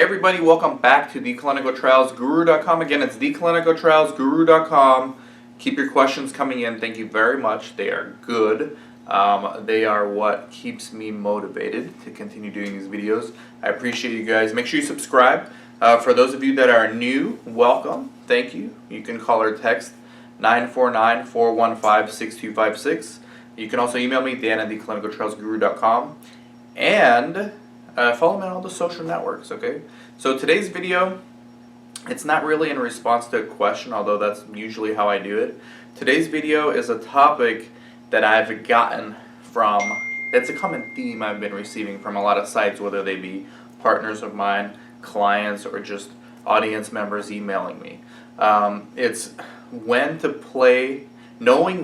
Hey everybody, welcome back to theclinicaltrialsguru.com. Again, it's theclinicaltrialsguru.com. Keep your questions coming in. Thank you very much. They are good. They are what keeps me motivated to continue doing these videos. I appreciate you guys. Make sure you subscribe. For those of you that are new, welcome. Thank you. You can call or text 949-415-6256. You can also email me, Dan at theclinicaltrialsguru.com. And follow me on all the social networks, okay? So today's video, it's not really in response to a question, although that's usually how I do it. Today's video is a topic that I've gotten from, it's a common theme I've been receiving from a lot of sites, whether they be partners of mine, clients, or just audience members emailing me. It's knowing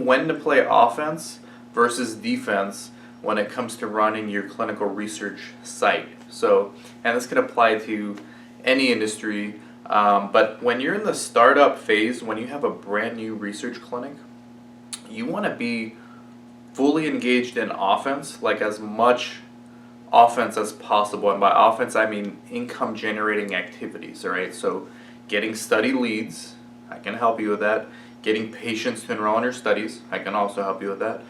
when to play offense versus defense when it comes to running your clinical research site. So, and this can apply to any industry, but when you're in the startup phase, when you have a brand new research clinic, you want to be fully engaged in offense, like as much offense as possible. And by offense, I mean income generating activities, all right? So getting study leads, I can help you with that. Getting patients to enroll in your studies, I can also help you with that.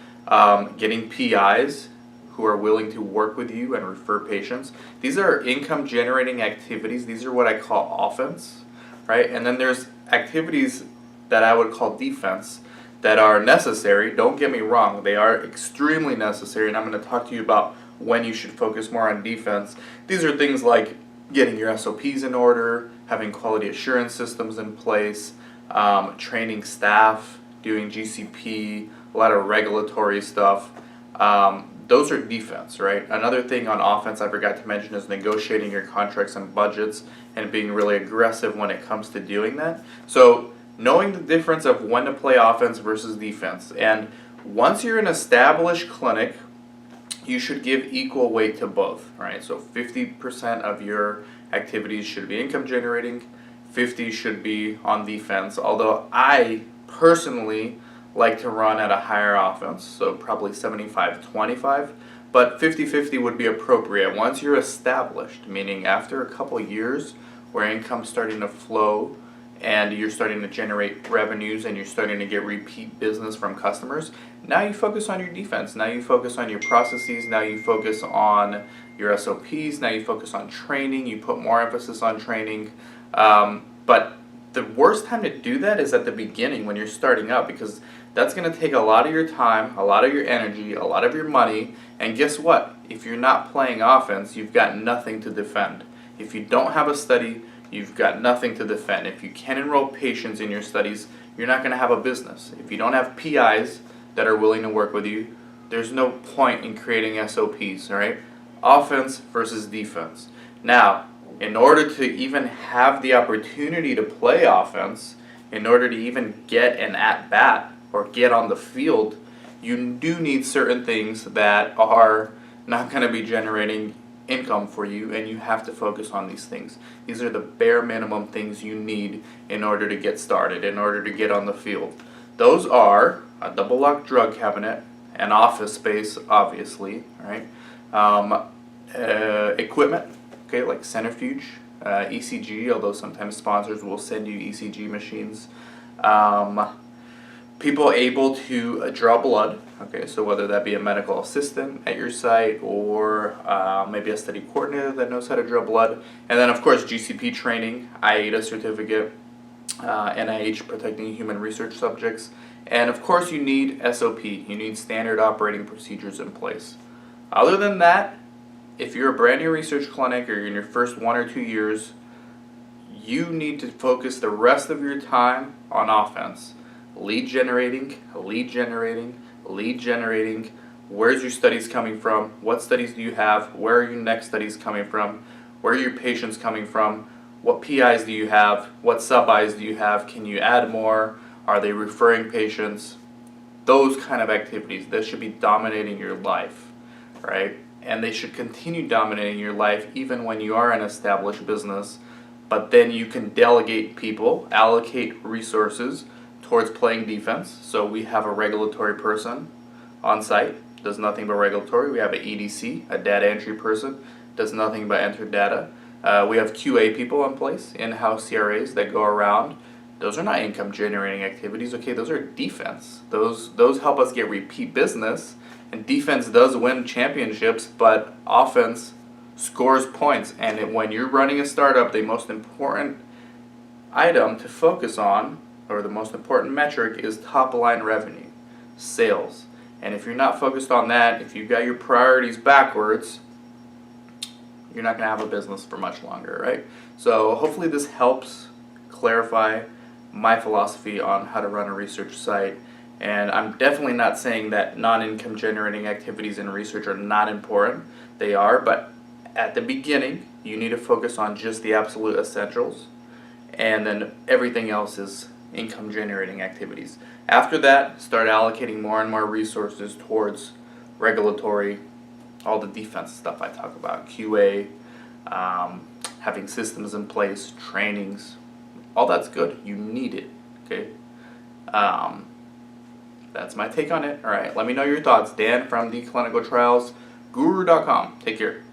Getting PIs who are willing to work with you and refer patients. These are income generating activities. These are what I call offense, right? And then there's activities that I would call defense that are necessary. Don't get me wrong, they are extremely necessary, and I'm going to talk to you about when you should focus more on defense. These are things like getting your SOPs in order, having quality assurance systems in place, training staff, doing GCP, a lot of regulatory stuff. Those are defense, right? Another thing on offense I forgot to mention is negotiating your contracts and budgets and being really aggressive when it comes to doing that. So knowing the difference of when to play offense versus defense. And once you're an established clinic, you should give equal weight to both, right? So 50% of your activities should be income generating, 50 should be on defense, although I personally like to run at a higher offense, so probably 75-25, but 50-50 would be appropriate. Once you're established, meaning after a couple years where income's starting to flow and you're starting to generate revenues and you're starting to get repeat business from customers, now you focus on your defense, now you focus on your processes, now you focus on your SOPs, now you focus on training, you put more emphasis on training, but the worst time to do that is at the beginning when you're starting out, because that's going to take a lot of your time, a lot of your energy, a lot of your money, and guess what? If you're not playing offense, you've got nothing to defend. If you don't have a study, you've got nothing to defend. If you can't enroll patients in your studies, you're not going to have a business. If you don't have PIs that are willing to work with you, there's no point in creating SOPs, all right? Offense versus defense. Now, in order to even have the opportunity to play offense, in order to even get an at-bat or get on the field, you do need certain things that are not going to be generating income for you, and you have to focus on these things. These are the bare minimum things you need in order to get started, in order to get on the field. Those are a double-lock drug cabinet, an office space, obviously, right? Equipment, okay, like centrifuge, ECG, although sometimes sponsors will send you ECG machines. People able to draw blood, okay, so whether that be a medical assistant at your site or maybe a study coordinator that knows how to draw blood. And then, of course, GCP training, IATA certificate, NIH protecting human research subjects. And, of course, you need SOP. You need standard operating procedures in place. Other than that, if you're a brand new research clinic or you're in your first 1 or 2 years, you need to focus the rest of your time on offense. Lead generating, lead generating, lead generating. Where's your studies coming from? What studies do you have? Where are your next studies coming from? Where are your patients coming from? What PIs do you have? What sub-Is do you have? Can you add more? Are they referring patients? Those kind of activities, that should be dominating your life, right? And they should continue dominating your life even when you are an established business, but then you can delegate people, allocate resources towards playing defense. So we have a regulatory person on site, does nothing but regulatory. We have an EDC, a data entry person, does nothing but enter data. We have QA people in place, in-house CRAs that go around. Those are not income generating activities. Okay, those are defense. Those help us get repeat business, and defense does win championships, but offense scores points. And when you're running a startup, the most important item to focus on, or the most important metric, is top line revenue, sales. And if you're not focused on that, if you've got your priorities backwards, you're not going to have a business for much longer, right? So hopefully this helps clarify my philosophy on how to run a research site. And I'm definitely not saying that non-income generating activities in research are not important. They are, but at the beginning, you need to focus on just the absolute essentials, and then everything else is income generating activities. After that, start allocating more and more resources towards regulatory, all the defense stuff I talk about, QA, having systems in place, trainings, all that's good. You need it, okay? That's my take on it. All right, let me know your thoughts. Dan from theclinicaltrialsguru.com. Take care.